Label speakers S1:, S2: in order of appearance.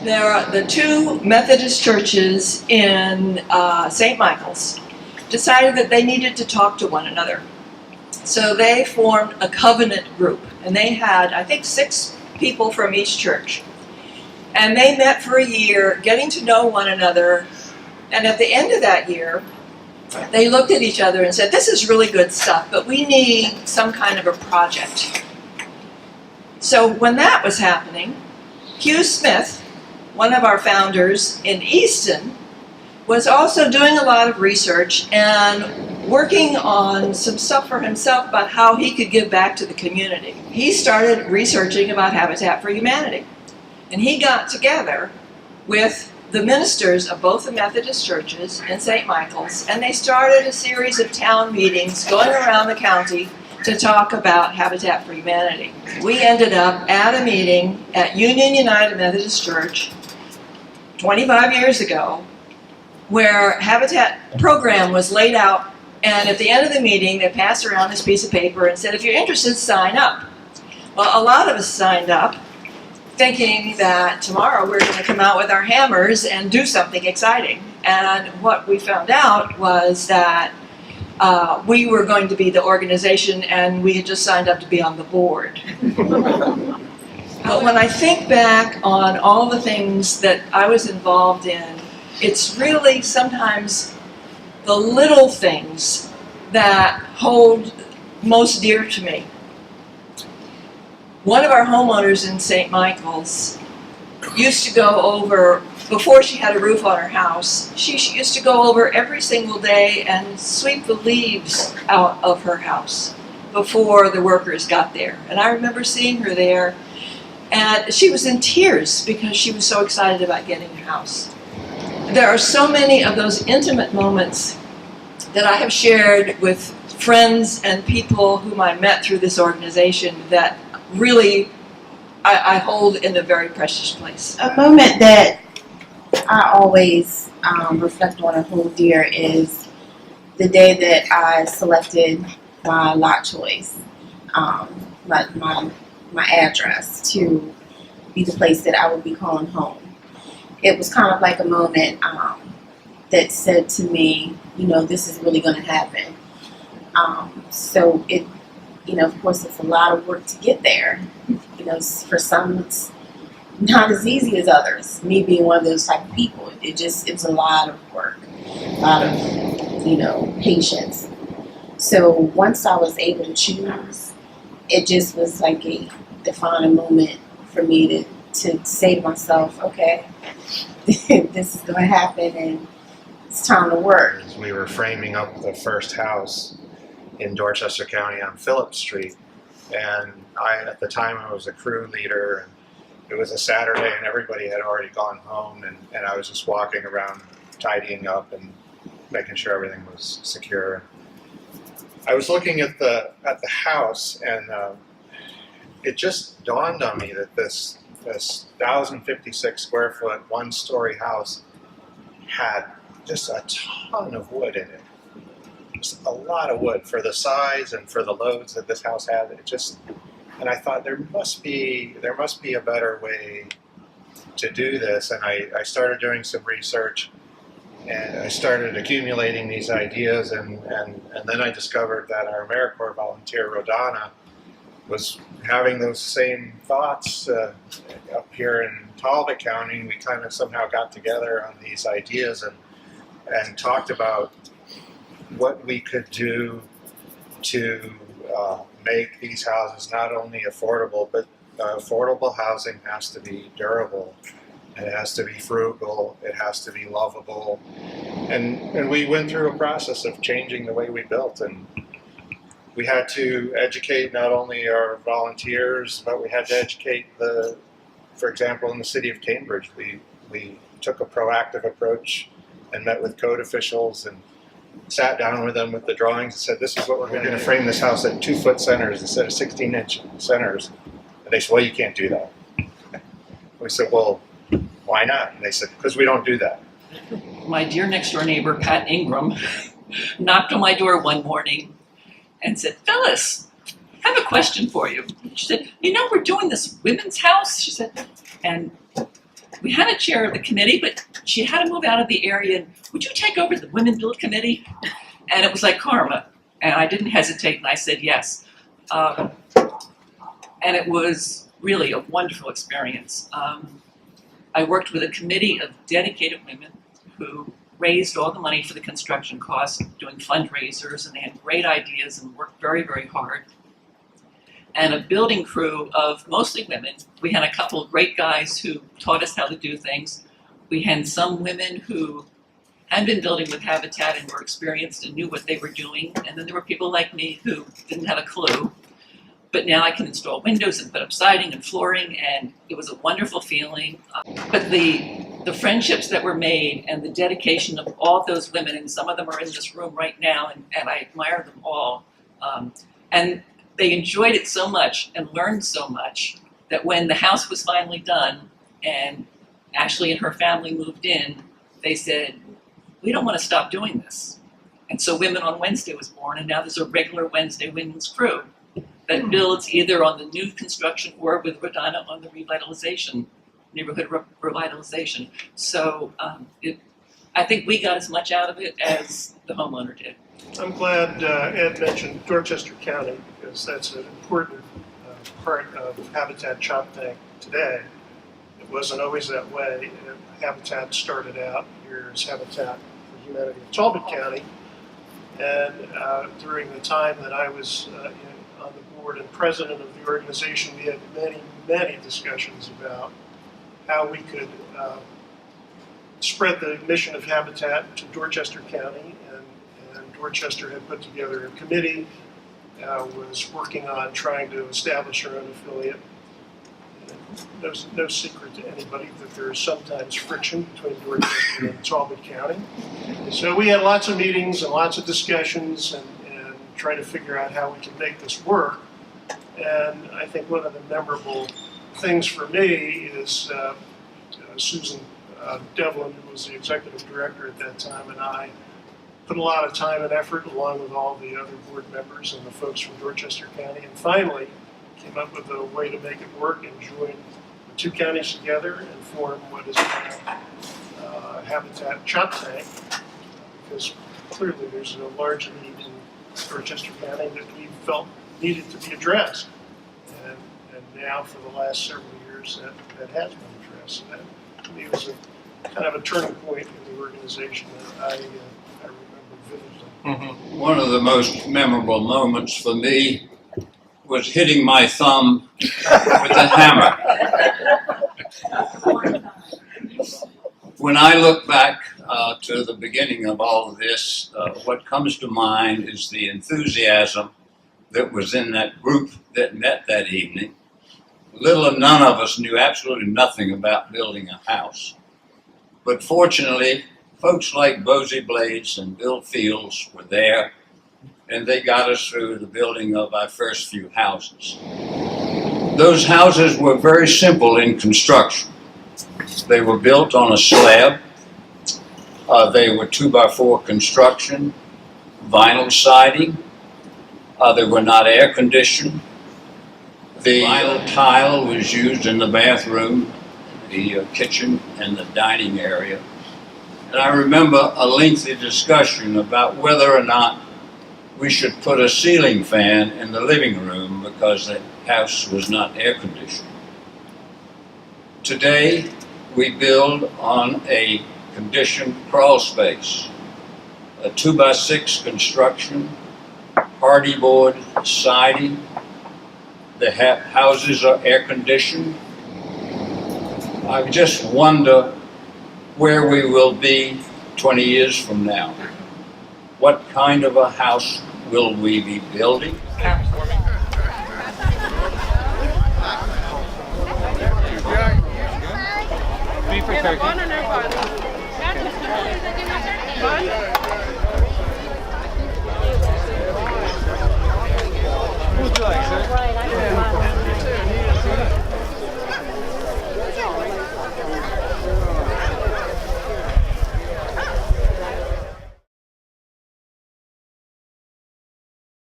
S1: the two Methodist churches in St. Michael's decided that they needed to talk to one another. So they formed a covenant group, and they had, I think, 6 people from each church. And they met for a year, getting to know one another, and at the end of that year, they looked at each other and said, this is really good stuff, but we need some kind of a project. So when that was happening, Hugh Smith, one of our founders in Easton, was also doing a lot of research and working on some stuff for himself about how he could give back to the community. He started researching about Habitat for Humanity. And he got together with the ministers of both the Methodist churches in St. Michael's, and they started a series of town meetings going around the county to talk about Habitat for Humanity. We ended up at a meeting at Union United Methodist Church 25 years ago, where Habitat program was laid out, and at the end of the meeting they passed around this piece of paper and said, if you're interested, sign up. Well, a lot of us signed up, thinking that tomorrow we're going to come out with our hammers and do something exciting. And what we found out was that we were going to be the organization, and we had just signed up to be on the board. But when I think back on all the things that I was involved in, it's really sometimes the little things that hold most dear to me. One of our homeowners in St. Michael's used to go over, before she had a roof on her house, she used to go over every single day and sweep the leaves out of her house before the workers got there. And I remember seeing her there, and she was in tears because she was so excited about getting a house. There are so many of those intimate moments that I have shared with friends and people whom I met through this organization that really I hold in a very precious place.
S2: A moment that I always reflect on and hold dear is the day that I selected my lot choice, my address to be the place that I would be calling home. It was kind of like a moment that said to me, you know, this is really going to happen. So it, you know, of course, it's a lot of work to get there. You know, for some, it's not as easy as others. Me being one of those type of people, it's a lot of work, a lot of, you know, patience. So once I was able to choose, it just was like a defining moment for me to say to myself, okay, this is going to happen and it's time to work.
S3: We were framing up the first house in Dorchester County on Phillips Street, and at the time I was a crew leader, and it was a Saturday and everybody had already gone home, and I was just walking around tidying up and making sure everything was secure. I was looking at the house, and it just dawned on me that this 1,056 square foot, 1-story house had just a ton of wood in it. Just a lot of wood for the size and for the loads that this house had. And I thought there must be a better way to do this. And I started doing some research, and I started accumulating these ideas, and then I discovered that our AmeriCorps volunteer, Rodana, was having those same thoughts up here in Talbot County. We kind of somehow got together on these ideas and talked about what we could do to make these houses not only affordable, but affordable housing has to be durable. It has to be frugal. It has to be lovable. And we went through a process of changing the way we built, and we had to educate not only our volunteers, but we had to educate for example, in the city of Cambridge, we took a proactive approach and met with code officials and sat down with them with the drawings and said, this is what we're going to frame this house at 2-foot centers instead of 16-inch centers. And they said, well, you can't do that. We said, well, why not? And they said, because we don't do that.
S4: My dear next door neighbor, Pat Ingram, knocked on my door one morning and said, Phyllis, I have a question for you. She said, you know, we're doing this women's house. She said, and we had a chair of the committee, but she had to move out of the area. And would you take over the Women Build Committee? And it was like karma. And I didn't hesitate, and I said yes. And it was really a wonderful experience. I worked with a committee of dedicated women who raised all the money for the construction costs, doing fundraisers, and they had great ideas and worked very, very hard. And a building crew of mostly women. We had a couple of great guys who taught us how to do things. We had some women who had been building with Habitat and were experienced and knew what they were doing. And then there were people like me who didn't have a clue. But now I can install windows and put up siding and flooring, and it was a wonderful feeling. But the friendships that were made and the dedication of all those women, and some of them are in this room right now, and I admire them all. And they enjoyed it so much and learned so much that when the house was finally done and Ashley and her family moved in, they said, we don't want to stop doing this. And so Women on Wednesday was born, and now there's a regular Wednesday women's crew that builds either on the new construction or with Rodina on the revitalization, neighborhood revitalization. So I think we got as much out of it as the homeowner did.
S5: I'm glad Ed mentioned Dorchester County, because that's an important part of Habitat Choptank today. It wasn't always that way. Habitat started out here as Habitat for Humanity in Talbot County, and during the time that I was on the board and president of the organization, we had many discussions about how we could spread the mission of Habitat to Dorchester County, and Dorchester had put together a committee, was working on trying to establish her own affiliate. There's no secret to anybody that there is sometimes friction between Dorchester and Talbot County. So we had lots of meetings and lots of discussions and trying to figure out how we can make this work. And I think one of the memorable things for me is Susan Devlin, who was the executive director at that time, and I put a lot of time and effort along with all the other board members and the folks from Dorchester County, and finally came up with a way to make it work and join the two counties together and form what is now Habitat Choptank, because clearly there's a large need in Dorchester County that we felt needed to be addressed. And now for the last several years that has been addressed. So that to me was a kind of a turning point in the organization that I remember vividly.
S6: One of the most memorable moments for me was hitting my thumb with a hammer. When I look back to the beginning of all of this, what comes to mind is the enthusiasm that was in that group that met that evening. Little or none of us knew absolutely nothing about building a house. But fortunately, folks like Bosie Blades and Bill Fields were there, and they got us through the building of our first few houses. Those houses were very simple in construction. They were built on a slab. They were 2x4 construction, vinyl siding. They were not air conditioned. The vinyl tile was used in the bathroom, the kitchen, and the dining area. And I remember a lengthy discussion about whether or not we should put a ceiling fan in the living room because the house was not air conditioned. Today, we build on a conditioned crawl space, a 2x6 construction, hardy board siding. The houses are air conditioned. I just wonder where we will be 20 years from now. What kind of a house will we be building?
S7: Be prepared.